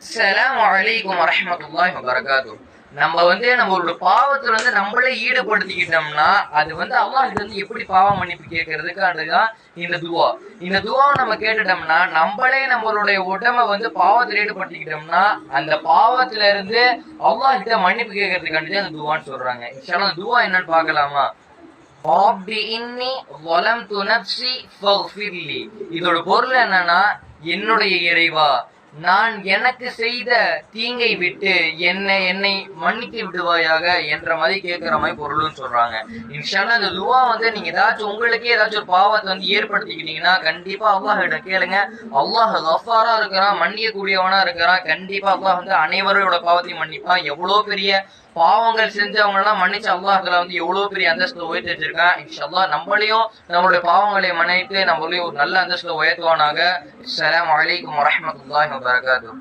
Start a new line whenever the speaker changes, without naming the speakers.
அஸ்ஸலாமு அலைக்கும் வரஹ்மத்துல்லாஹி வபரகாத்துஹு. நம்மளோட பாவத்துல நம்மளே ஈடுபடுத்திக்கிட்டோம்னா அது அல்லாஹ் எப்படி பாவ மன்னிப்பு கேட்கறதுக்கானதுதான் இந்த துவா. இந்த துவாவை நம்ம கேட்டுட்டோம்னா நம்மளே நம்மளுடைய உடம்ப பாவத்தில் ஈடுபடுத்திக்கிட்டோம்னா அந்த பாவத்துல இருந்து அல்லாஹ் கிட்ட மன்னிப்பு கேட்கறதுக்காண்டி அந்த துவான்னு சொல்றாங்க. இன்ஷா அல்லாஹ் துவா என்னன்னு பார்க்கலாமா? ரப்பி இன்னி ظلمت نفسي فاغفر لي. இதோட பொருள் என்னன்னா, என்னுடைய இறைவா, நான் எனக்கு செய்த தீங்கை விட்டு என்னை மன்னித்து விடுவாயாக என்ற மாதிரி கேட்கிற மாதிரி பொருள்னு சொல்றாங்க. இன்ஷா அல்லாஹ் இந்த துவா நீங்க உங்களுக்கே ஏதாச்சும் ஒரு பாவத்தை ஏற்படுத்திக்கிட்டீங்கன்னா கண்டிப்பா அல்லாஹ் கிட்ட கேளுங்க. அல்லாஹ் கஃபாரா இருக்கிறான், மன்னிக்க கூடியவனா இருக்கிறான். கண்டிப்பா அல்லாஹ் அனைவரோட பாவத்தையும் மன்னிப்பான். எவ்வளவு பெரிய பாவங்கள் செஞ்சவங்க எல்லாம் மன்னிச்சு அல்லாஹ் எவ்வளவு பெரிய அந்தஸ்துல உயர்த்தி வச்சிருக்கான். இன்ஷா அல்லாஹ் நம்மளையும் நம்மளுடைய பாவங்களை மன்னித்து நம்மளையும் ஒரு நல்ல அந்தஸ்துல உயர்த்துவானாக. அஸ்ஸலாமு அலைக்கும் வரஹ்மத்துல்லாஹி வபரகாத்துஹு.